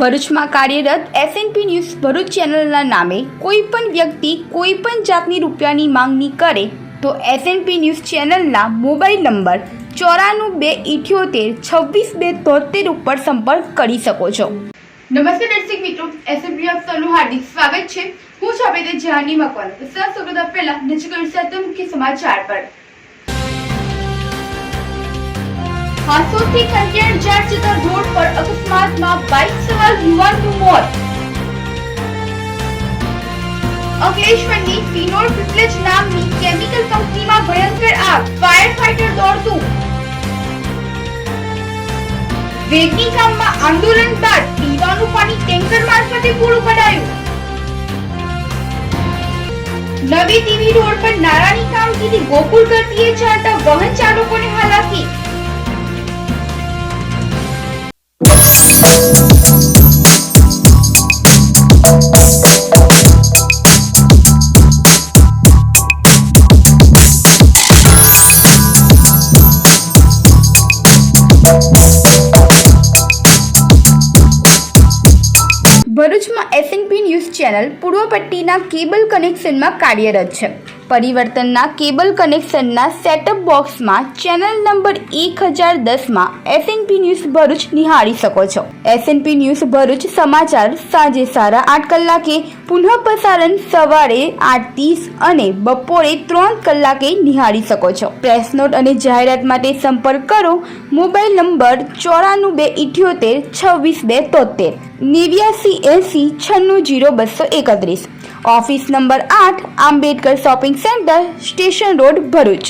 ભરૂચમાં કાર્યરત SNP news Bharuch ચેનલના નામે કોઈપણ વ્યક્તિ કોઈપણ જાતની રૂપિયાની માંગણી કરે તો એસએનપી ન્યૂઝ ચેનલના મોબાઈલ નંબર 9428762273 ઉપર સંપર્ક કરી શકો છો। નમસ્તે દર્શક મિત્રો, એસએનપી આપ સૌનું હાર્દિક સ્વાગત છે। હું છું આપેદે જાની મકવાન। સૌપ્રથમ પહેલા નજર કરીશું મુખ્ય સમાચાર પર। हाथों कंटेनर जार जता रोड पर अकस्मात में बाइक सवार युवान નું મોત। અંકલેશ્વરની ફિનોલ ફિટલેજ નામની કેમિકલ કંપનીમાં ભયંકર આગ, ફાયર ફાઈટર દોડતું। વેગની ગામમાં આંદોલન બાદ પીવાનું પાણી ટેન્કર મારફતે પૂરું પડાયું। નવી ટીવી રોડ પર નારાની કામગીરી ગોકુળ ગતિએ ચાલતા વાહન ચાલકોને હાલાકી। ભરૂચમાં એસએનપી ન્યૂઝ ચેનલ પૂર્વ પટ્ટીના કેબલ કનેક્શનમાં કાર્યરત છે। પરિવર્તનના કેબલ કનેક્શનના સેટઅપ બોક્સમાં ચેનલ નંબર 1010માં એસએનપી ન્યૂઝ ભરૂચ નિહાળી શકો છો। એસએનપી ન્યૂઝ ભરૂચ સમાચાર સાંજે 8:30 કલાકે, પુનઃ પ્રસારણ સવારે 8:30 અને બપોરે 3 કલાકે નિહાળી શકો છો। પ્રેસ નોટ અને જાહેરાત માટે સંપર્ક કરો mobile number 9478762273 8980960231। Office number 8 Ambedkar shopping centre, station road, Bharuch.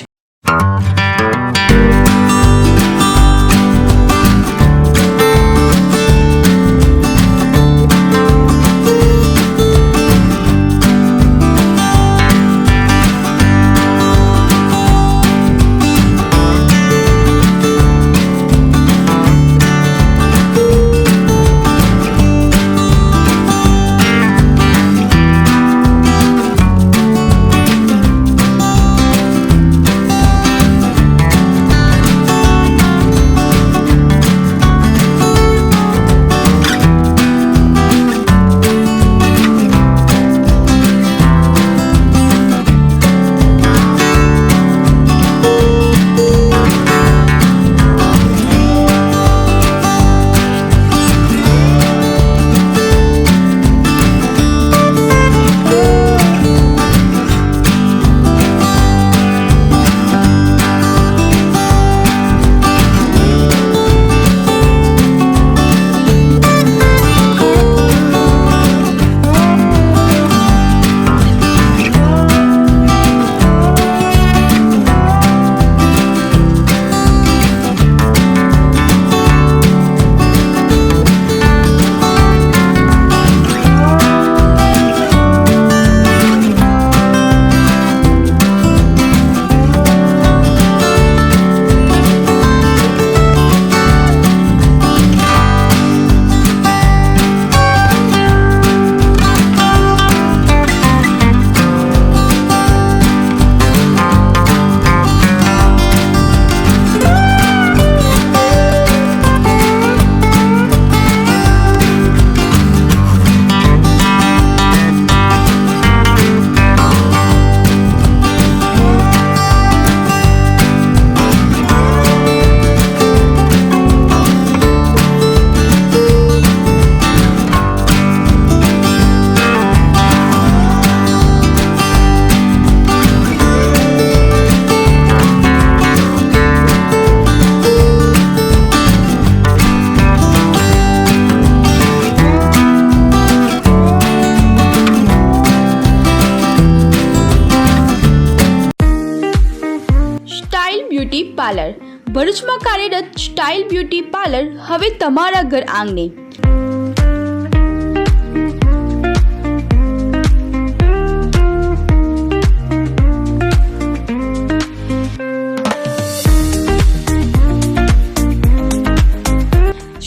Beauty parlour ભરૂચમાં કાર્યરત સ્ટાઇલ બ્યુટી પાર્લર હવે તમારા ઘર આંગણે।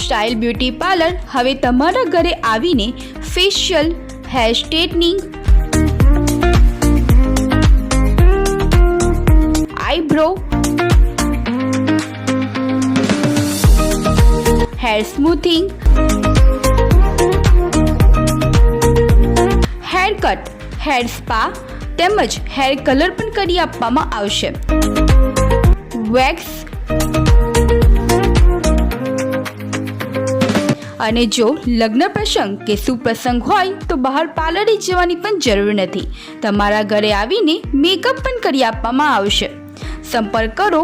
સ્ટાઇલ બ્યુટી પાર્લર હવે તમારા ઘરે આવીને facial, hair straightening, eyebrow, hair smoothing, haircut, hair spa તેમજ હેર કલર પણ કરી આપવામાં આવશે. વેક્સ અને જો લગ્ન પ્રસંગ કે સુપ્રસંગ હોય તો બહાર પાર્લરે જવાની પણ જરૂર નથી. તમારા ઘરે આવીને મેકઅપ પણ કરી આપવામાં આવશે. સંપર્ક કરો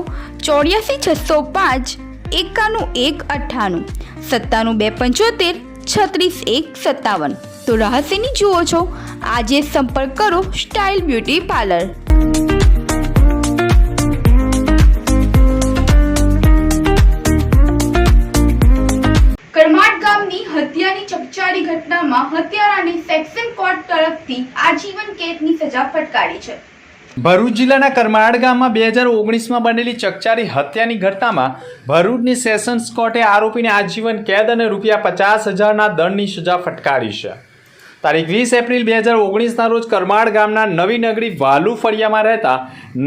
84 605 91 98 97 275 36 1 57. તો રહસ્યની જુઓ છો, આજે સંપર્ક કરો સ્ટાઇલ બ્યુટી પાર્લર. કરમાટ ગામની હત્યાની ચકચારી ઘટનામાં હત્યારાને સેક્શન કોર્ટ તરફથી આજીવન કેદની સજા ફટકારી છે. ભરૂચ જિલ્લાના કરમાડ ગામમાં 2019માં બનેલી ચકચારી હત્યાની ઘટનામાં ભરૂચની સેશન્સ કોર્ટે આરોપીને આજીવન કેદ અને ₹50,000ના દંડની સજા ફટકારી છે. તારીખ 20 એપ્રિલ 2019ના રોજ કરમાડ ગામના નવી નગરી વાલુ ફળિયામાં રહેતા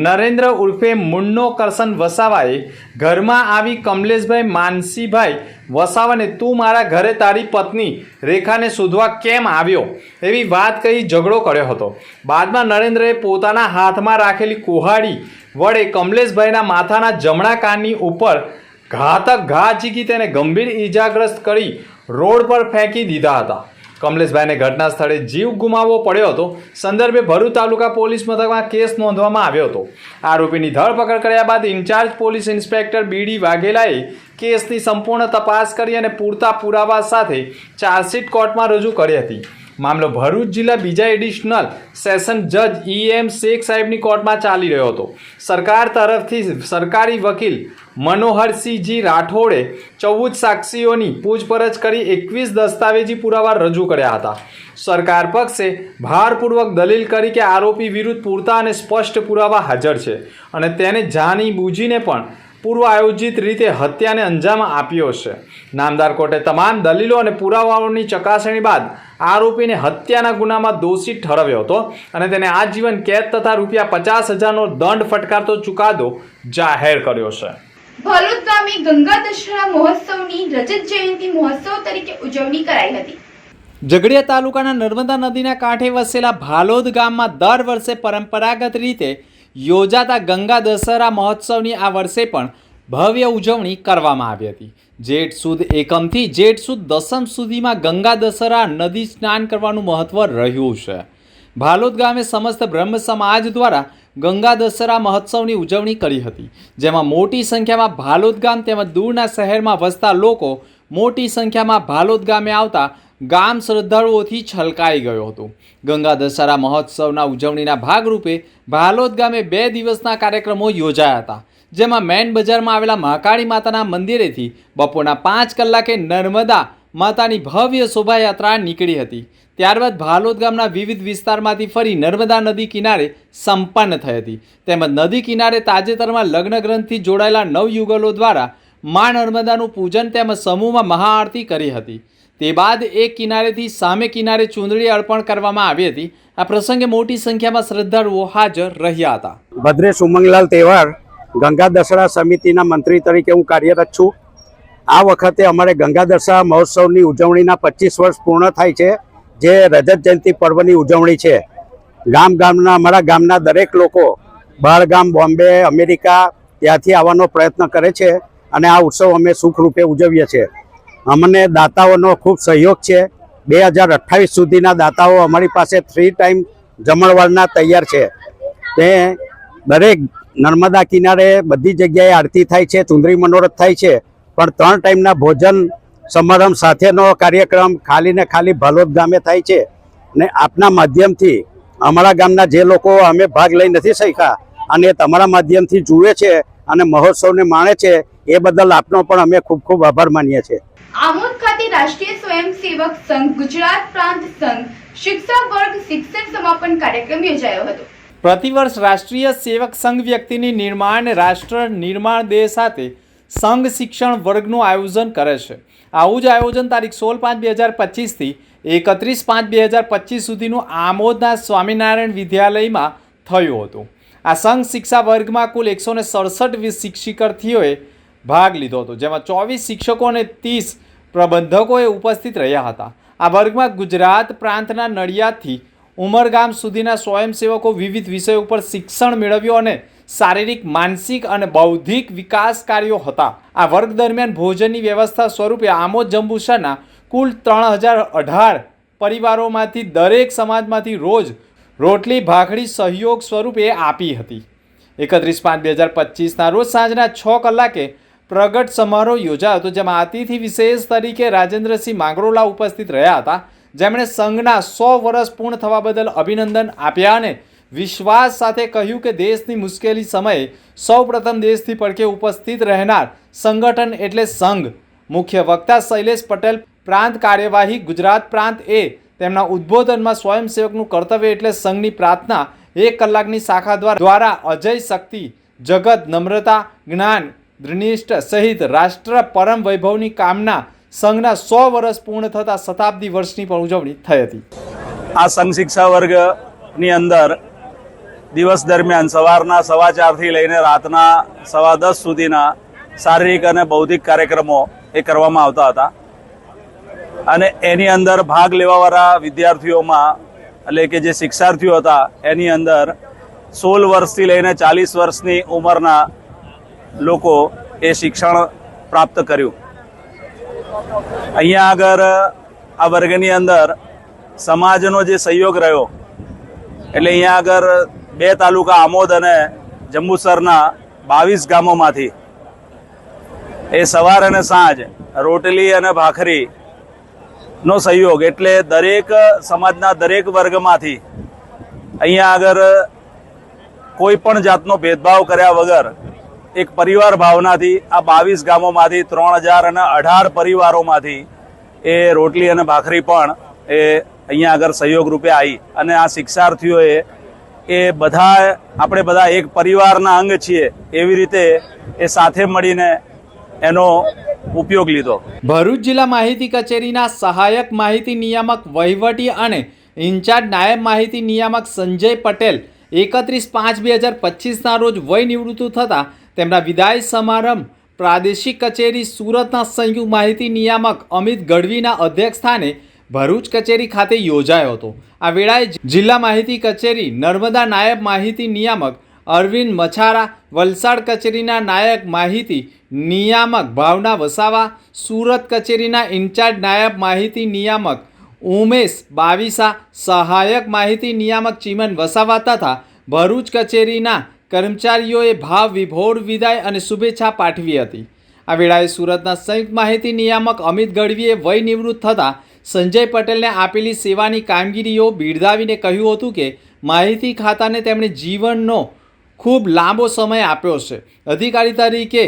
નરેન્દ્ર ઉર્ફે મુન્નો કરશન વસાવાએ ઘરમાં આવી કમલેશભાઈ માનસીભાઈ વસાવાને તું મારા ઘરે તારી પત્ની રેખાને શોધવા કેમ આવ્યો એવી વાત કહી ઝઘડો કર્યો હતો. બાદમાં નરેન્દ્રએ પોતાના હાથમાં રાખેલી કુહાડી વડે કમલેશભાઈના માથાના જમણા કાનની ઉપર ઘાતક ઘા ઝીકી તેને ગંભીર ઈજાગ્રસ્ત કરી રોડ પર ફેંકી દીધા હતા. કમલેશભાઈને ઘટના સ્થળે જીવ ગુમાવવો પડ્યો હતો. સંદર્ભે ભરૂચ તાલુકા પોલીસ મથકમાં કેસ નોંધવામાં આવ્યો હતો. આરોપીની ધરપકડ કર્યા બાદ ઇન્ચાર્જ પોલીસ ઇન્સ્પેક્ટર BD વાઘેલાએ કેસની સંપૂર્ણ તપાસ કરી અને પૂરતા પુરાવા સાથે ચાર્જશીટ કોર્ટમાં રજૂ કરી હતી. મામલો ભરૂચ જિલ્લા બીજા એડિશનલ સેશન જજ EM શેખ સાહેબની કોર્ટમાં ચાલી રહ્યો હતો. સરકાર તરફથી સરકારી વકીલ મનોહરસિંહજી રાઠોડે 14 સાક્ષીઓની પૂછપરછ કરી 21 દસ્તાવેજી પુરાવા રજૂ કર્યા હતા. સરકાર પક્ષે ભારપૂર્વક દલીલ કરી કે આરોપી વિરુદ્ધ પૂરતા અને સ્પષ્ટ પુરાવા હાજર છે અને તેને જાણી બૂજીને પણ પૂર્વ આયોજિત રીતે હત્યાને અંજામ આપ્યો છે. નામદાર કોર્ટે તમામ દલીલો અને પુરાવાઓની ચકાસણી બાદ આરોપીને હત્યાના ગુનામાં દોષિત ઠરાવ્યો હતો અને તેને આજીવન કેદ તથા ₹50,000નો દંડ ફટકારતો ચુકાદો જાહેર કર્યો છે. ભરૂચ ગામે ગંગા દશેરા મહોત્સવની રજત જયંતિ મહોત્સવ તરીકે ઉજવણી કરાઈ હતી. ઝઘડિયા તાલુકાના નર્મદા નદીના કાંઠે વસેલા ભાલોદ ગામમાં દર વર્ષે પરંપરાગત રીતે યોજાતા ગંગા દશેરા મહોત્સવની આ વર્ષે પણ ભવ્ય ઉજવણી કરવામાં આવી હતી. જેઠ સુદ એકમથી જેઠ સુદ દસમ સુધીમાં ગંગા દશેરા નદી સ્નાન કરવાનું મહત્વ રહ્યું છે. ભાલોદ ગામે સમસ્ત બ્રહ્મ સમાજ દ્વારા ગંગા દશેરા મહોત્સવની ઉજવણી કરી હતી, જેમાં મોટી સંખ્યામાં ભાલોદ ગામ તેમજ દૂરના શહેરમાં વસતા લોકો મોટી સંખ્યામાં ભાલોદ ગામે આવતા ગામ શ્રદ્ધાળુઓથી છલકાઈ ગયો હતો. ગંગા દશેરા મહોત્સવના ઉજવણીના ભાગરૂપે ભાલોદ ગામે 2 દિવસના કાર્યક્રમો યોજાયા હતા, જેમાં મેન બજારમાં આવેલા મહાકાળી માતાના મંદિરેથી બપોરના 5 કલાકે નર્મદા માતાની ભવ્ય શોભાયાત્રા નીકળી હતી. ત્યારબાદ ભાલોદ ગામના વિવિધ વિસ્તારમાંથી ફરી નર્મદા નદી કિનારે સંપન્ન થઈ હતી. તેમજ નદી કિનારે તાજેતરમાં લગ્ન ગ્રંથથી જોડાયેલા નવયુગલો દ્વારા મા નર્મદાનું પૂજન તેમજ સમૂહમાં મહાઆરતી કરી હતી. તે બાદ એક કિનારેથી સામે કિનારે ચૂંદડી અર્પણ કરવામાં આવી હતી. આ પ્રસંગે મોટી સંખ્યામાં શ્રદ્ધાળુઓ હાજર રહ્યા હતા. ભદ્રેશ ઉમંગલાલ તહેવાર ગંગા દશેરા સમિતિના મંત્રી તરીકે હું કાર્યરત છું. આ વખતે અમારે ગંગા દશેરા મહોત્સવની ઉજવણીના 25 વર્ષ પૂર્ણ થાય છે, જે રજત જયંતિ પર્વની ઉજવણી છે. અમારા ગામના દરેક લોકો બહાર ગામ, બોમ્બે, અમેરિકા ત્યાંથી આવવાનો પ્રયત્ન કરે છે અને આ ઉત્સવ અમે સુખરૂપે ઉજવીએ છીએ. અમને દાતાઓનો ખૂબ સહયોગ છે. 2028 સુધીના દાતાઓ અમારી પાસે 3 ટાઈમ જમણવારના તૈયાર છે. તે દરેક નર્મદા કિનારે બધી જગ્યાએ આરતી થાય છે, ચુંદડી મનોરથ થાય છે, પણ 3 ટાઈમના ભોજન સમારંભ સાથેનો કાર્યક્રમ ખાલી ને ખાલી ભાલોદ ગામે થાય છે. ને આપના માધ્યમથી અમારા ગામના જે લોકો અમે ભાગ લઈ નથી શક્યા અને તમારા માધ્યમથી જુએ છે અને મહોત્સવને માણે છે, એ બદલ આપનો પણ અમે ખૂબ ખૂબ આભાર માનીએ છીએ. આમોદ ખાતે રાષ્ટ્રીય સ્વયંસેવક સંઘ ગુજરાત પ્રાંત સંઘ શિક્ષા વર્ગ શિક્ષણ સમાપન કાર્યક્રમ યોજાયો હતો. પ્રતિવર્ષ રાષ્ટ્રીય સેવક સંઘ વ્યક્તિની નિર્માણ અને રાષ્ટ્ર નિર્માણ ધ્યેય સાથે સંઘ શિક્ષણ વર્ગનું આયોજન કરે છે. આવું જ આયોજન તારીખ 16/5/2025થી 31/5/2025 સુધીનું આમોદના સ્વામિનારાયણ વિદ્યાલયમાં થયું હતું. આ સંઘ શિક્ષા વર્ગમાં કુલ 167 શિક્ષાર્થીઓએ ભાગ લીધો હતો, જેમાં 24 શિક્ષકો અને 30 પ્રબંધકોએ ઉપસ્થિત રહ્યા હતા. આ વર્ગમાં ગુજરાત પ્રાંતના નડિયાદથી ઉમરગામ સુધીના સ્વયંસેવકો વિવિધ વિષયો ઉપર શિક્ષણ મેળવ્યું અને શારીરિક, માનસિક અને બૌદ્ધિક વિકાસ કાર્યો હતા. આ વર્ગ દરમિયાન ભોજનની વ્યવસ્થા સ્વરૂપે આમોદ જંબુસરના કુલ 3018 પરિવારોમાંથી દરેક સમાજમાંથી રોજ રોટલી ભાખરી સહયોગ સ્વરૂપે આપી હતી. 31/5/2025ના રોજ સાંજના 6 કલાકે પ્રગટ સમારોહ યોજાયો હતો, જેમાં અતિથિ વિશેષ તરીકે રાજેન્દ્રસિંહ માંગરોલા ઉપસ્થિત રહ્યા હતા, જેમણે સંઘના 100 વર્ષ પૂર્ણ થવા બદલ અભિનંદન આપ્યા અને વિશ્વાસ સાથે કહ્યું કે દેશની મુશ્કેલી સમયે સૌપ્રથમ દેશથી પડખે ઉપસ્થિત રહેનાર સંગઠન એટલે સંઘ. મુખ્ય વક્તા શૈલેષ પટેલ, પ્રાંત કાર્યવાહી ગુજરાત પ્રાંત એ તેમના ઉદ્બોધનમાં સ્વયંસેવકનું કર્તવ્ય એટલે સંઘની પ્રાર્થના 1 કલાકની શાખા દ્વારા અજય શક્તિ, જગત, નમ્રતા, જ્ઞાન, દૃઢનિષ્ઠ સહિત રાષ્ટ્ર પરમ વૈભવની કામના સંઘના 100 વર્ષ પૂર્ણ થતા શતાબ્દી વર્ષની પણ ઉજવણી થઈ હતી. આ સંઘ શિક્ષા વર્ગની અંદર દિવસ દરમિયાન સવારના 4:15થી લઈને રાતના 10:15 સુધીના શારીરિક અને બૌદ્ધિક કાર્યક્રમો એ કરવામાં આવતા હતા અને એની અંદર ભાગ લેવાવાળા વિદ્યાર્થીઓમાં એટલે કે જે શિક્ષાર્થીઓ હતા એની અંદર 16 વર્ષથી લઈને 40 વર્ષની ઉંમરના લોકો એ શિક્ષણ પ્રાપ્ત કર્યું. અહીંયા આગળ આ વર્ગની અંદર સમાજનો જે સહયોગ રહ્યો એટલે અહીંયા આગળ 2 તાલુકા આમોદ અને જંબુસરના 22 ગામોમાંથી એ સવાર અને સાંજ રોટલી અને ભાખરી નો સહયોગ એટલે દરેક સમાજના દરેક વર્ગમાંથી અહીંયા આગળ કોઈ પણ જાતનો ભેદભાવ કર્યા વગર એક પરિવાર ભાવનાથી આ 22 ગામોમાંથી 3018 પરિવારોમાંથી એ રોટલી અને ભાખરી પણ એ અહીંયા આગળ સહયોગ રૂપે આવી અને આ શિક્ષાર્થીઓએ એ બધા આપણે બધા એક પરિવારના અંગ છીએ એવી રીતે એ સાથે મળીને એનો ઉપયોગ લીધો. ભરૂચ જિલ્લા માહિતી કચેરીના સહાયક માહિતી નિયામક વહીવટી અને ઇન્ચાર્જ નાયબ માહિતી નિયામક સંજય પટેલ 31/5/2025ના રોજ વય નિવૃત્ત થતા તેમના વિદાય સમારંભ પ્રાદેશિક કચેરી સુરતના સંયુક્ત માહિતી નિયામક અમિત ગઢવીના અધ્યક્ષ સ્થાને ભરૂચ કચેરી ખાતે યોજાયો હતો. આ વેળાએ જિલ્લા માહિતી કચેરી નર્મદા નાયબ માહિતી નિયામક અરવિંદ મછારા, વલસાડ કચેરીના નાયબ માહિતી નિયામક ભાવના વસાવા, સુરત કચેરીના ઇન્ચાર્જ નાયબ માહિતી નિયામક ઉમેશ બાવીસા, સહાયક માહિતી નિયામક ચીમન વસાવા તથા ભરૂચ કચેરીના કર્મચારીઓએ ભાવ વિભોર વિદાય અને શુભેચ્છા પાઠવી હતી. આ વેળાએ સુરતના સંયુક્ત માહિતી નિયામક અમિત ગઢવીએ વય નિવૃત્ત થતા સંજય પટેલને આપેલી સેવાની કામગીરીઓ બિરદાવીને કહ્યું હતું કે માહિતી ખાતાને તેમણે જીવનનો ખૂબ લાંબો સમય આપ્યો છે. અધિકારી તરીકે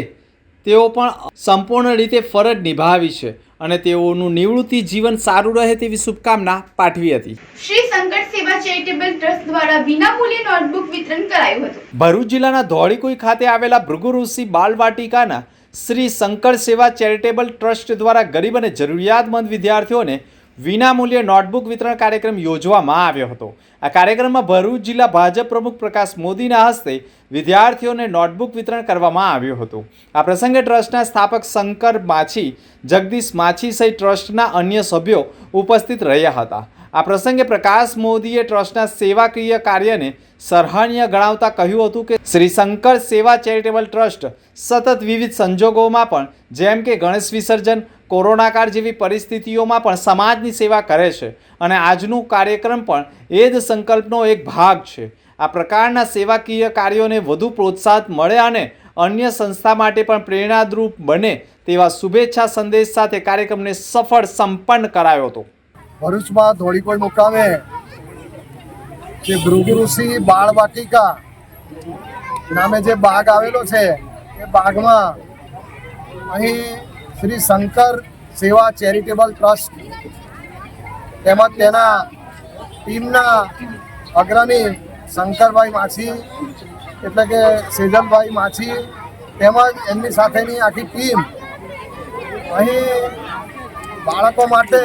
તેઓ પણ સંપૂર્ણ રીતે ફરજ નિભાવી છે અને તેઓનું નિવૃત્તિ જીવન સારું રહે તેવી શુભકામના પાઠવી હતી. શ્રી શંકર સેવા ચેરિટેબલ ટ્રસ્ટ દ્વારા વિનામૂલ્યે નોટબુક વિતરણ કરાયું હતું. ભરૂચ જિલ્લાના ધોળીકુઈ ખાતે આવેલા ભૃગુ ઋષિ બાલવાટિકાના શ્રી શંકર સેવા ચેરિટેબલ ટ્રસ્ટ દ્વારા ગરીબ અને જરૂરિયાતમંદ વિદ્યાર્થીઓને વિનામૂલ્યે નોટબુક વિતરણ કાર્યક્રમ યોજવામાં આવ્યો હતો. આ કાર્યક્રમમાં ભરૂચ જિલ્લા ભાજપ પ્રમુખ પ્રકાશ મોદીના હસ્તે વિદ્યાર્થીઓને નોટબુક વિતરણ કરવામાં આવ્યું હતું. આ પ્રસંગે ટ્રસ્ટના સ્થાપક શંકર માછી, જગદીશ માછી સહિત ટ્રસ્ટના અન્ય સભ્યો ઉપસ્થિત રહ્યા હતા. આ પ્રસંગે પ્રકાશ મોદીએ ટ્રસ્ટના સેવાકીય કાર્યને સરાહનીય ગણાવતા કહ્યું હતું કે શ્રી શંકર સેવા ચેરિટેબલ ટ્રસ્ટ સતત વિવિધ સંજોગોમાં પણ જેમ કે ગણેશ વિસર્જન, કોરોના કાળ જેવી પરિસ્થિતિઓમાં પણ સમાજની સેવા કરે છે અને આજનું કાર્યક્રમ પણ એ જ સંકલ્પનો એક ભાગ છે. આ પ્રકારના સેવાકીય કાર્યોને વધુ પ્રોત્સાહન મળે અને અન્ય સંસ્થા માટે પણ પ્રેરણારૂપ બને તેવા શુભેચ્છા સંદેશ સાથે કાર્યક્રમને સફળ સંપન્ન કરાયો હતો. ભરૂચમાં ધોળીકોઈ મુકામે જે ભૃગુ ઋષિ બાળવાટિકા નામે જે બાગ આવેલો છે એ બાગમાં અહીં શ્રી શંકર સેવા ચેરિટેબલ ટ્રસ્ટ તેમજ તેના ટીમના અગ્રણી શંકરભાઈ માછી એટલે કે સેજલભાઈ માછી તેમજ એમની સાથેની આખી ટીમ અહીં બાળકો માટે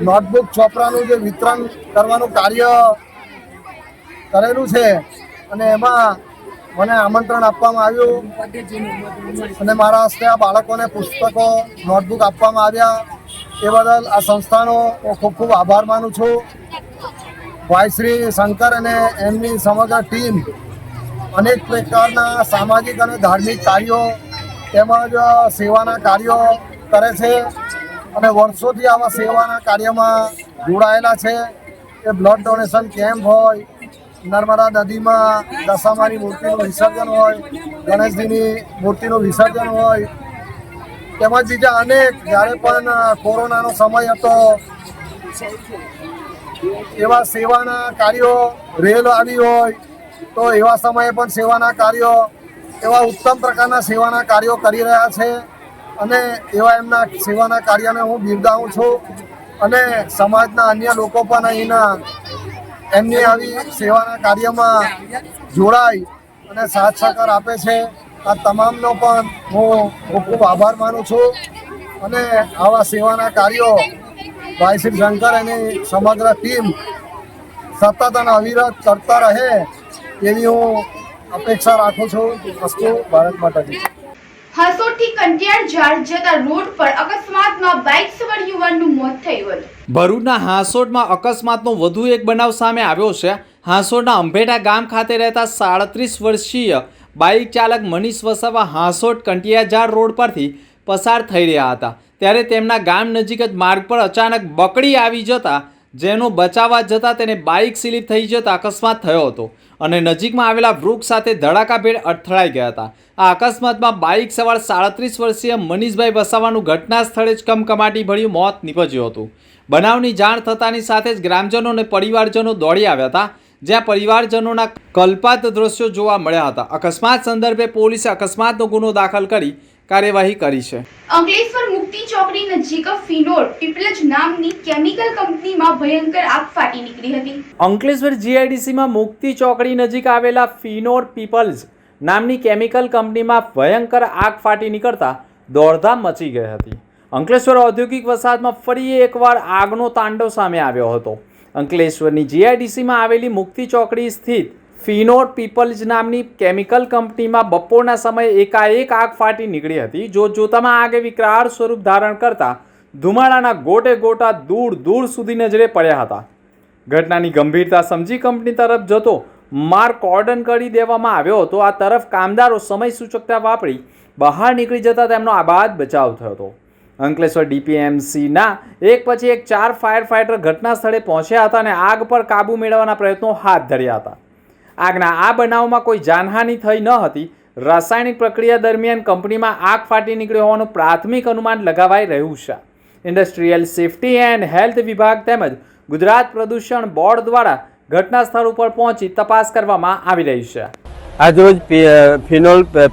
નોટબુક ચોપડાનું જે વિતરણ કરવાનું કાર્ય કરેલું છે અને એમાં મને આમંત્રણ આપવામાં આવ્યું અને મારા હસ્તે આ બાળકોને પુસ્તકો નોટબુક આપવામાં આવ્યા. એ બદલ આ સંસ્થાનો હું ખૂબ ખૂબ આભાર માનું છું. ભાઈ શ્રી શંકર અને એમની સમગ્ર ટીમ અનેક પ્રકારના સામાજિક અને ધાર્મિક કાર્યો તેમજ સેવાના કાર્યો કરે છે અને વર્ષોથી આવા સેવાના કાર્યમાં જોડાયેલા છે. એ બ્લડ ડોનેશન કેમ્પ હોય, નર્મદા નદીમાં દશામાની મૂર્તિનું વિસર્જન હોય, ગણેશજીની મૂર્તિનું વિસર્જન હોય, તેમજ બીજા અનેક, જ્યારે પણ કોરોનાનો સમય હતો એવા સેવાના કાર્યો, રેલ આવી હોય તો એવા સમયે પણ સેવાના કાર્યો, એવા ઉત્તમ પ્રકારના સેવાના કાર્યો કરી રહ્યા છે અને એવા એમના સેવાના કાર્યને હું બિરદાવું છું અને સમાજના અન્ય લોકો પણ અહીંના એમની આવી સેવાના કાર્યમાં જોડાઈ અને સાથ સહકાર આપે છે. આ તમામનો પણ હું ખૂબ ખૂબ આભાર માનું છું અને આવા સેવાના કાર્યો ભાઈ શ્રી શંકર અને સમગ્ર ટીમ સતત અને અવિરત કરતા રહે એવી હું અપેક્ષા રાખું છું. અસ્તુ ભારત માતાજી. હાસોડથી કંટિયાર ઝાડ જતા રોડ પર અકસ્માતમાં બાઇક સવાર યુવાનનું મોત થયું હતું. ભરૂચના હાંસોડમાં અકસ્માતનો વધુ એક બનાવ સામે આવ્યો છે. હાંસોડના અંભેટા ગામ ખાતે રહેતા 37 વર્ષીય બાઇક ચાલક મનીષ વસાવા હાંસોડ કંટિયાજાર રોડ પરથી પસાર થઈ રહ્યા હતા ત્યારે તેમના ગામ નજીક જ માર્ગ પર અચાનક બકડી આવી જતા જેનો બચાવવા જતાં તેને બાઇક સ્લીપ થઈ જતા અકસ્માત થયો હતો અને નજીકમાં આવેલા વૃક્ષ સાથે ધડાકાભેર અથડાઈ ગયા હતા. આ અકસ્માતમાં બાઇક સવાર 37 વર્ષીય મનીષભાઈ વસાવાનું ઘટના સ્થળે જ કમકમાટી ભર્યું મોત નીપજ્યું હતું. બનાવની જાણ થતાની સાથે જ ગ્રામજનો અને પરિવારજનો દોડી આવ્યા હતા જ્યાં પરિવારજનોના કલ્પાત દ્રશ્યો જોવા મળ્યા હતા. અકસ્માત સંદર્ભે પોલીસે અકસ્માતનો ગુનો દાખલ કરી કાર્યવાહી કરી છે. અંકલેશ્વર મુક્તિ ચોકડી નજીક ફિનોર પીપલ્સ નામની કેમિકલ કંપનીમાં ભયંકર આગ ફાટી નીકળી હતી. અંકલેશ્વર જીઆઈડીસીમાં મુક્તિ ચોકડી નજીક આવેલા ફિનોર પીપલ્સ નામની કેમિકલ કંપનીમાં ભયંકર આગ ફાટી નીકળતા દોડધામ મચી ગઈ હતી. અંકલેશ્વર ઔદ્યોગિક વસાહતમાં ફરી એકવાર આગનો તાંડવ સામે આવ્યો હતો. અંકલેશ્વરની જીઆઈડીસીમાં આવેલી મુક્તિ ચોકડી સ્થિત ફિનોર પીપલ્સ નામની કેમિકલ કંપનીમાં બપોરના સમયે એકાએક આગ ફાટી નીકળી હતી. જોતજોતામાં આગે વિકરાળ સ્વરૂપ ધારણ કરતા ધુમાડાના ગોટે ગોટા દૂર દૂર સુધી નજરે પડ્યા હતા. ઘટનાની ગંભીરતા સમજી કંપની તરફ જતો માર્ગ કોર્ડન કરી દેવામાં આવ્યો હતો. આ તરફ કામદારો સમય સૂચકતા વાપરી બહાર નીકળી જતા તેમનો આબાદ બચાવ થયો હતો. અંકલેશ્વર ડીપીએમસીના એક પછી એક 4 ફાયર ફાઇટર ઘટના સ્થળે પહોંચ્યા હતા અને આગ પર કાબૂ મેળવવાના પ્રયત્નો હાથ ધર્યા હતા. આગના આ બનાવમાં કોઈ જાનહાનિ થઈ ન હતી. રાસાયણિક પ્રક્રિયા દરમિયાન કંપનીમાં આગ ફાટી નીકળી હોવાનું પ્રાથમિક અનુમાન લગાવાઈ રહ્યું છે. ઇન્ડસ્ટ્રીયલ સેફ્ટી એન્ડ હેલ્થ વિભાગ તેમજ ગુજરાત પ્રદૂષણ બોર્ડ દ્વારા ઘટના સ્થળ ઉપર પહોંચી તપાસ કરવામાં આવી રહી છે. આજરોજ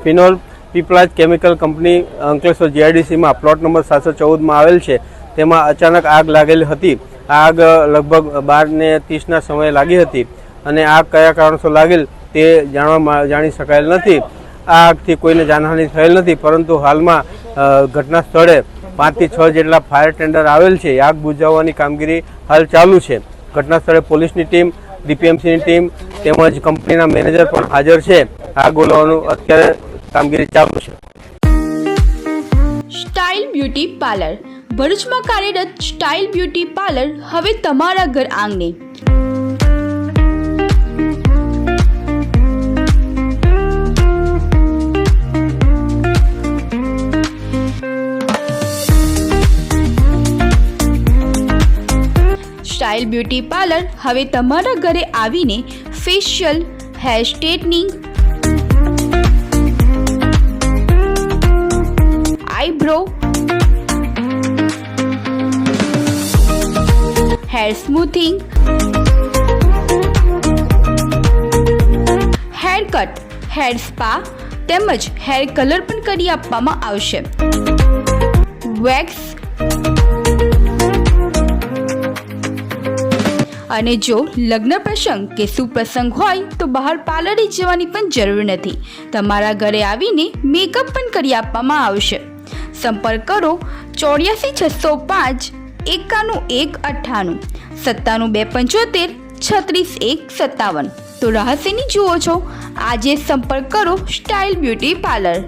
phenol Piplaj chemical company Ankleshwar જીઆઈડીસીમાં પ્લોટ નંબર 714માં આવેલ છે. તેમાં અચાનક આગ લાગેલી હતી. આગ લગભગ 12:30ના સમયે લાગી હતી અને આગ કયા કારણસર લાગેલ તે જાણી શકાયેલ નથી. આ આગથી કોઈને જાનહાનિ થયેલ નથી, પરંતુ હાલમાં ઘટના સ્થળે 5 થી 6 જેટલા ફાયર ટેન્ડર આવેલ છે. આગ બુઝાવવાની કામગીરી હાલ ચાલુ છે. ઘટના સ્થળે પોલીસની ટીમ, ડીપીએમસીની ટીમ તેમજ કંપનીના મેનેજર પણ હાજર છે. આગ ઓલવવાનું અત્યારે કામગીરી ચાલુ છે. સ્ટાઇલ બ્યુટી પાર્લર ભરૂચમાં કાર્યરત સ્ટાઇલ બ્યુટી પાર્લર હવે તમારા ઘર આંગણે. સ્ટાઇલ બ્યુટી પાર્લર હવે તમારા ઘરે આવીને facial, hair straightening, eyebrow, hair smoothing, hair cut, hair spa તેમજ હેર કલર પણ કરી આપવામાં આવશે. વેક્સ અને જો લગ્ન પ્રસંગ કે સુપ્રસંગ હોય તો બહાર પાર્લરે જવાની પણ જરૂર નથી. તમારા ઘરે આવીને મેકઅપ પણ કરી આપવામાં આવશે. સંપર્ક કરો 84 605 91 98 97 275 36 1 57. તો રહસ્યની જુઓ છો, આજે સંપર્ક કરો style beauty parlour.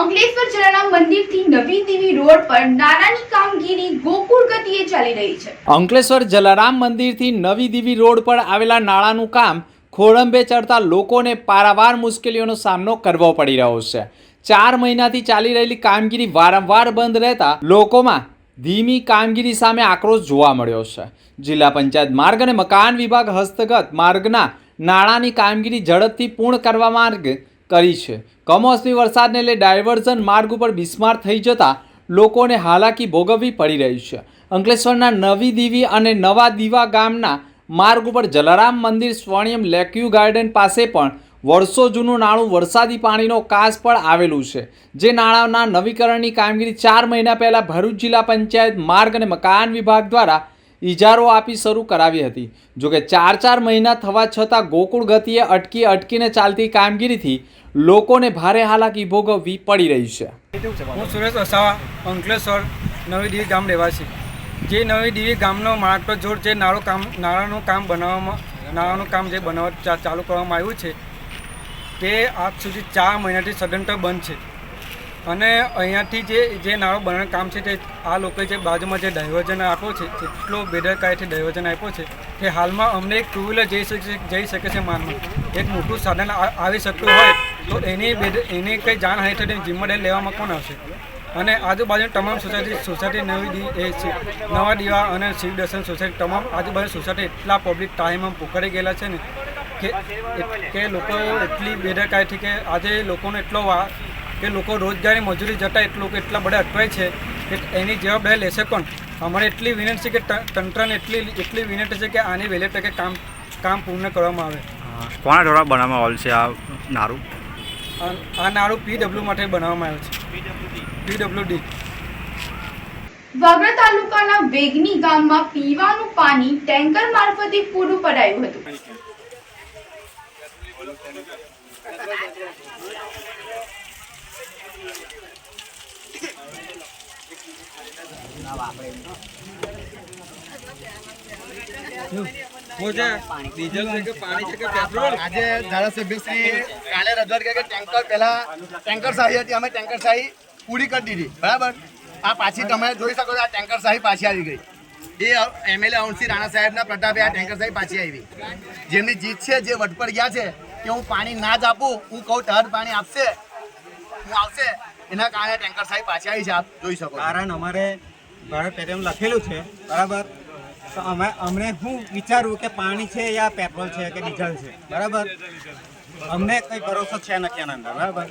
Ankleshwar Jalaram મંદિરથી નવી દેવી રોડ પર નાણાંની કામગીરી ગોકુળ ગતિએ ચાલી રહી છે. અંકલેશ્વર જલારામ મંદિરથી નવી દીવી રોડ પર આવેલા નાળાનું કામ ખોળંબે ચડતા લોકોને પારાવાર મુશ્કેલીઓનો સામનો કરવો પડી રહ્યો છે. 4 મહિનાથી ચાલી રહેલી કામગીરી વારંવાર બંધ રહેતા લોકોમાં ધીમી કામગીરી સામે આક્રોશ જોવા મળ્યો છે. જિલ્લા પંચાયત માર્ગ અને મકાન વિભાગ હસ્તગત માર્ગના નાળાની કામગીરી ઝડપથી પૂર્ણ કરવા માંગ કરી છે. કમોસમી વરસાદને લઈ ડાયવર્ઝન માર્ગ ઉપર બિસ્માર થઈ જતા લોકોને હાલાકી ભોગવવી પડી રહી છે. અંકલેશ્વરના નવી દીવી અને નવા દીવા ગામના માર્ગ ઉપર જલારામ મંદિર સ્વર્ણિમ લેક્યુ ગાર્ડન પાસે પણ વર્ષો જૂનું નાળું વરસાદી પાણીનો કાસ પણ આવેલું છે. જે નાળાના નવીકરણની કામગીરી 4 મહિના પહેલા ભરૂચ જિલ્લા પંચાયત માર્ગ અને મકાન વિભાગ દ્વારા ઇજારો આપી શરૂ કરાવી હતી. જોકે 4 મહિના થવા છતાં ગોકુળ ગતિએ અટકીને ચાલતી કામગીરીથી લોકોને ભારે હાલાકી ભોગવવી પડી રહી છે. હું સુરેશ વસાવા, અંકલેશ્વર નવી દીવી ગામ રહેવાસી. જે નવી દીવી ગામનો માર્ગ જોડ જે નાળાનું કામ જે બનાવવા ચાલુ કરવામાં આવ્યું છે તે આજ સુધી 4 મહિનાથી સદંતર બંધ છે. અને અહીંયાથી જે નાળો બનાવવાનું કામ છે તે આ લોકોએ જે બાજુમાં જે ડાયવર્ઝન આપ્યો છે એટલો બેદરકારીથી ડાયવર્ઝન આપ્યો છે કે હાલમાં અમને એક 2 વ્હીલર જઈ શકે છે માર્ગમાં. એક મોટું સાધન આવી શકતું હોય તો એની કંઈ જાણહાનિ થઈને જિમ્મેદારી લેવામાં કોણ આવશે? અને આજુબાજુ તમામ સોસાયટી નવા દીવા અને શિવ દર્શન સોસાયટી તમામ આજુબાજુ સોસાયટી એટલા પબ્લિક ટાઈમમાં પોકારી ગયેલા છે ને કે લોકો એટલી બેદરકારીથી કે આજે લોકોનો કે લોકો રોજગારી મજૂરી જતા એટલા બધા અટવાય છે કે એની જવાબદારી લેશે કોણ? અમારે એટલી વિનંતી છે કે તંત્રને એટલી વિનંતી છે કે આની વહેલી તકે કામ પૂર્ણ કરવામાં આવે. કોના દ્વારા બનાવવામાં આવેલ છે આ નારું? આ નારું PW માટે બનાવવામાં આવ્યું છે. PWD. વાગરા તાલુકાના વેગની ગામમાં પીવાનું પાણી ટેન્કર મારફતે પૂરું પડાયું હતું. આજે ધારાસભ્યશ્રી કાલે રજૂઆત કરી કે ટેન્કર શાહી હતી, અમે ટેન્કર શાહી પૂરી કરી દીધી, બરાબર. આ પાછી તમે જોઈ શકો છો, આ ટેન્કર શાહી પાછી આવી ગઈ. એ MLA અરુણસિંહ રાણા સાહેબના પ્રતાપે આ ટેન્કર શાહી પાછી આવી. જેમની જીત છે, જે વટ પર ગયા છે કે હું પાણી ના જ આપું, હું કહું તરત પાણી આપશે, હું આવશે, એના કારણે ટેન્કર શાહી પાછી આવી છે. આપ જોઈ શકો. કારણ અમારે ભારત પેટ્રોલ લખેલું છે, બરાબર. તો અમને હું વિચારું કે પાણી છે યા પેટ્રોલ છે કે ડીઝલ છે, બરાબર. અમને કંઈ ભરોસો છે નથી આના અંદર, બરાબર.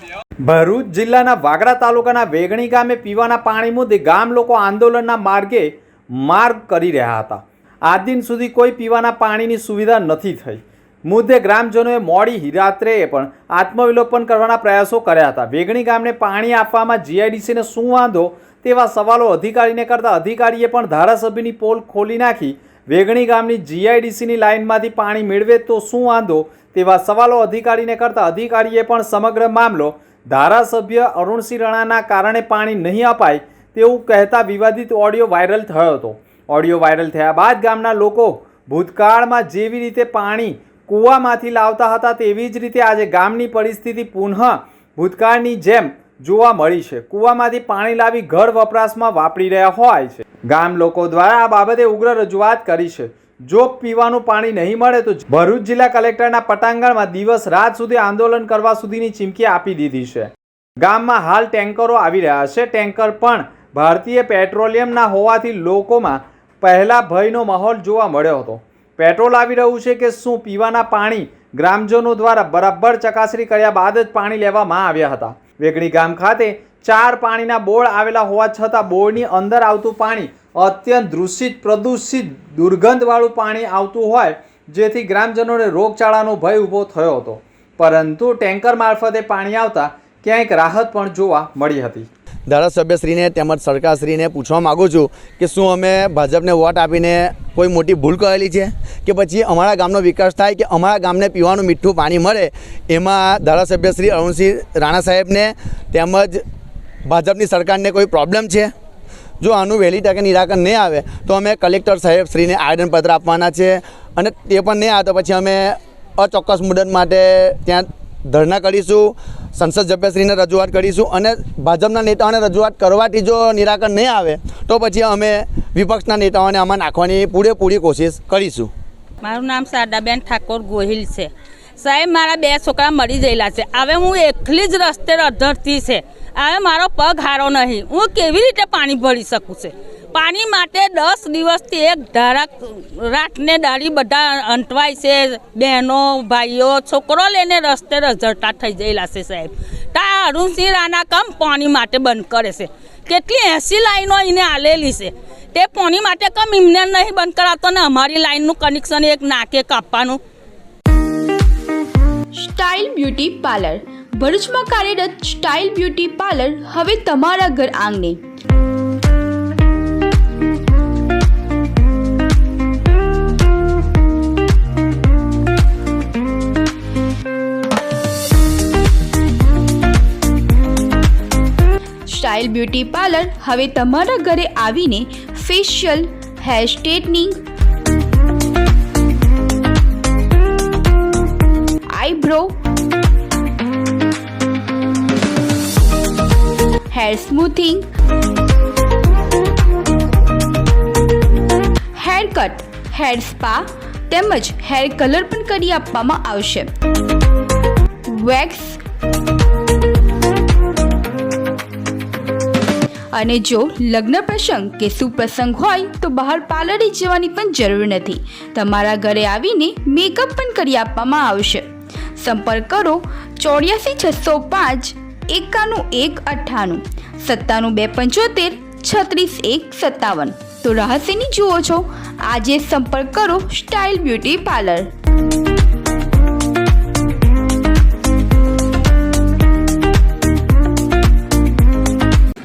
ભરૂચ જિલ્લાના વાગરા તાલુકાના વેગણી ગામે પીવાના પાણી મુદ્દે ગામ લોકો આંદોલનના માર્ગ કરી રહ્યા હતા. આજ દિન સુધી કોઈ પીવાના પાણીની સુવિધા નથી થઈ. મુદ્દે ગ્રામજનોએ મોડી રાત્રે પણ આત્મવિલોપન કરવાના પ્રયાસો કર્યા હતા. વેગણી ગામને પાણી આપવામાં GIDCને શું વાંધો તેવા સવાલો અધિકારીને કરતા અધિકારીએ પણ ધારાસભ્યની પોલ ખોલી નાખી વેગણી ગામની GIDCની લાઇનમાંથી પાણી મેળવે તો શું વાંધો તેવા સવાલો અધિકારીને કરતા અધિકારીએ પણ સમગ્ર મામલો ધારાસભ્ય અરુણસિંહ રાણાના કારણે પાણી નહીં અપાય તેવું કહેતા વિવાદિત ઓડિયો વાયરલ થયો હતો. ઓડિયો વાયરલ થયા બાદ ગામના લોકો ભૂતકાળમાં જેવી રીતે પાણી કૂવામાંથી લાવતા હતા તેવી જ રીતે આજે ગામની પરિસ્થિતિ પુનઃ ભૂતકાળની જેમ જોવા મળી છે. કૂવામાંથી પાણી લાવી ઘર વપરાશમાં વાપરી રહ્યા હોય છે. ગામ લોકો દ્વારા આ બાબતે ઉગ્ર રજૂઆત કરી છે. જો પીવાનું પાણી નહીં મળે તો ભરૂચ જિલ્લા કલેક્ટરના પટાંગણમાં દિવસ રાત સુધી આંદોલન કરવા સુધીની ચીમકી આપી દીધી છે. ગામમાં હાલ ટેન્કરો આવી રહ્યા છે. ટેન્કર પણ ભારતીય પેટ્રોલિયમના હોવાથી લોકોમાં પહેલા ભયનો માહોલ જોવા મળ્યો હતો. પેટ્રોલ આવી રહ્યું છે કે શું પીવાના પાણી ગ્રામજનો દ્વારા બરાબર ચકાસણી કર્યા બાદ જ પાણી લેવામાં આવ્યા હતા. વેગણી ગામ ખાતે 4 પાણીના બોર્ડ આવેલા હોવા છતાં બોર્ડની અંદર આવતું પાણી અત્યંત દૂષિત, પ્રદૂષિત, દુર્ગંધવાળું પાણી આવતું હોય જેથી ગ્રામજનોને રોગચાળાનો ભય ઊભો થયો હતો. પરંતુ ટેન્કર મારફતે પાણી આવતા ક્યાંક રાહત પણ જોવા મળી હતી. ધારાસભ્યશ્રીને તેમજ સરકારશ્રીને પૂછવા માગું છું કે શું અમે ભાજપને વોટ આપીને કોઈ મોટી ભૂલ કરેલી છે કે પછી અમારા ગામનો વિકાસ થાય કે અમારા ગામને પીવાનું મીઠું પાણી મળે એમાં ધારાસભ્યશ્રી અરુણસિંહ રાણા સાહેબને તેમજ ભાજપની સરકારને કોઈ પ્રોબ્લેમ છે? જો આનું વહેલી તકે નિરાકરણ નહીં આવે તો અમે કલેક્ટર સાહેબશ્રીને આવેદનપત્ર આપવાના છે અને તે પણ નહીં આવે તો પછી અમે અચોક્કસ મુદત માટે ત્યાં ધરણા કરીશું. સંસદ સભ્યશ્રીને રજૂઆત કરીશું અને ભાજપના નેતાઓને રજૂઆત કરવાથી જો નિરાકરણ નહીં આવે તો પછી અમે વિપક્ષના નેતાઓને આમાં નાખવાની પૂરેપૂરી કોશિશ કરીશું. મારું નામ શારદાબેન ઠાકોર ગોહિલ છે. સાહેબ, મારા 2 છોકરા મરી ગયેલા છે. હવે હું એકલી જ રસ્તે અધરતી છે. હવે મારો પગ હારો નહીં. હું કેવી રીતે પાણી ભરી શકું છે? પાણી માટે 10 દિવસથી એક ધારા રાતને દાડી બધા અંટવાય છે. બહેનો ભાઈઓ છોકરો લઈને રસ્તે રઝળતા થઈ ગયેલા છે. સાહેબ, તા અરુણસિંહ રાણા કામ પાણી માટે બંધ કરે છે. કેટલી 80 લાઈનો એને આલેલી છે. તે પાણી માટે કમ એમને નહીં બંધ કરાવતો ને અમારી લાઈનનું કનેક્શન એક નાકે કાપવાનું. Style beauty parlour. ભરૂચમાં કાર્યરત સ્ટાઇલ બ્યુટી પાર્લર હવે તમારા ઘર આંગણે. સ્ટાઇલ બ્યુટી પાર્લર હવે તમારા ઘરે આવીને facial, hair straightening, eyebrow, hair smoothing, hair cut, hair spa તેમજ હેર કલર પણ કરી આપવામાં આવશે. વેક્સ અને જો લગ્ન પ્રસંગ કે સુપ્રસંગ હોય તો બહાર પાર્લરે જવાની પણ જરૂર નથી. તમારા ઘરે આવીને મેકઅપ પણ કરી આપવામાં આવશે. સંપર્ક કરો 84 605 91 98 97 275 36 1 57. તો રહસ્યની જુઓ છો, આજે સંપર્ક કરો સ્ટાઇલ બ્યુટી પાર્લર.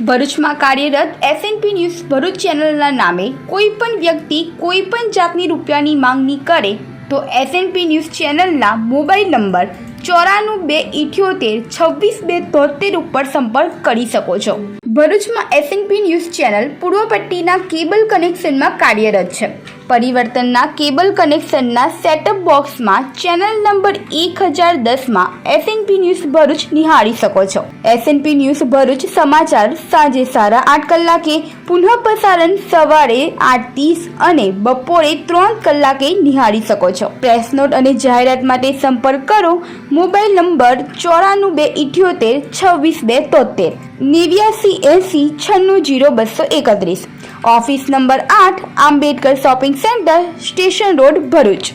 ભરૂચમાં કાર્યરત SNP ન્યૂઝ ભરૂચ ચેનલના નામે કોઈ પણ વ્યક્તિ કોઈ પણ જાતની રૂપિયાની માંગણી કરે તો SNP ન્યૂઝ ચેનલના મોબાઈલ નંબર 94 278 26 273 ઉપર સંપર્ક કરી શકો છો. ભરૂચમાં SNP ન્યૂઝ ચેનલ પૂર્વ પટ્ટીના કેબલ કનેક્શનમાં કાર્યરત છે. પરિવર્તનના કેબલ કનેક્શનના સેટઅપ બોક્સમાં ચેનલ નંબર 1010માં SNP ન્યૂઝ ભરૂચ નિહાળી શકો છો. SNP ન્યૂઝ ભરૂચ સમાચાર સાંજે 8:30 કલાકે, પુનઃ પ્રસારણ સવારે 8:30 અને બપોરે 3 કલાકે નિહાળી શકો છો. પ્રેસ નોટ અને જાહેરાત માટે સંપર્ક કરો mobile number 94 278 26 273 89 80 96 231. Office number 8 Ambedkar shopping centre, station road, Bharuch.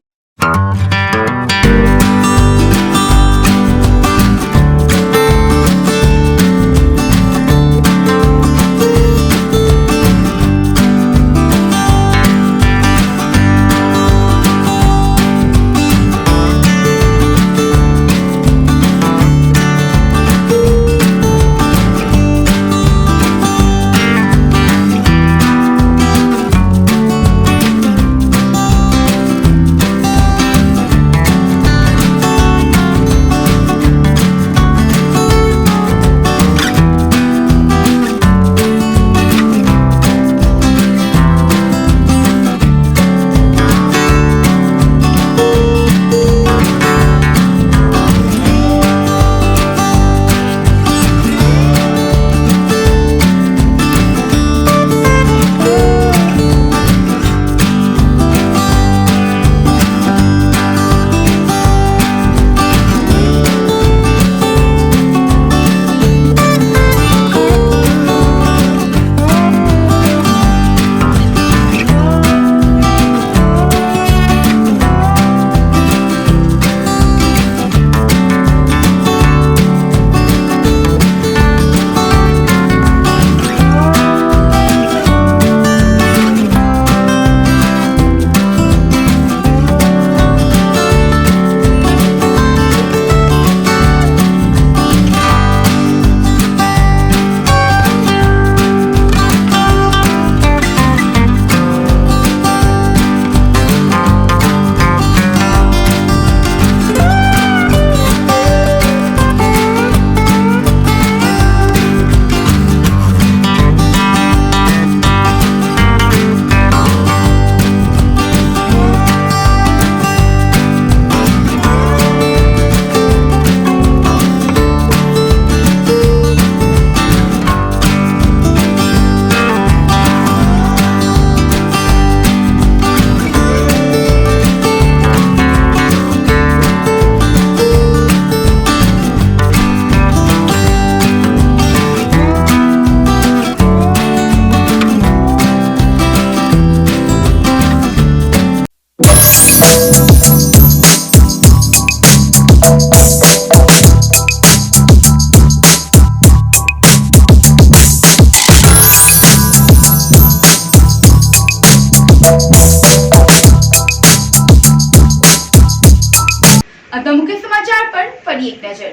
अब मुख्य समाचार पर फरी एक नजर।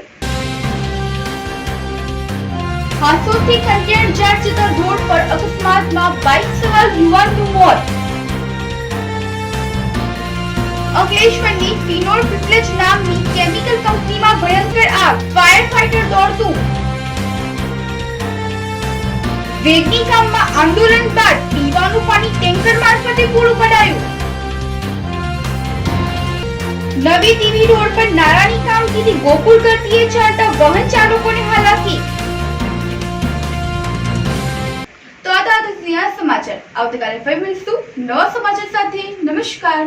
हाथों कंटेनर जेट जता रोड पर अकस्मात में बाइक सवार युवान मोत। अंकलेश्वरनी फिनोल पिपलेज नामनी केमिकल कंपनी में भयंकर आग, फायर फाइटर दौड़तु। वेगनी काम में आंदोलन बाद पीवानु पानी टेंकर मार्फते पूરું પડાયું। नवी टीवी रोड पर नारानी कामगीरी गोकुल करती है चालता वाहन चालकों ने हालाकी। तो आता समाचार આવતીકાલે ફરી મળીશું નવા સમાચાર સાથે। નમસ્કાર।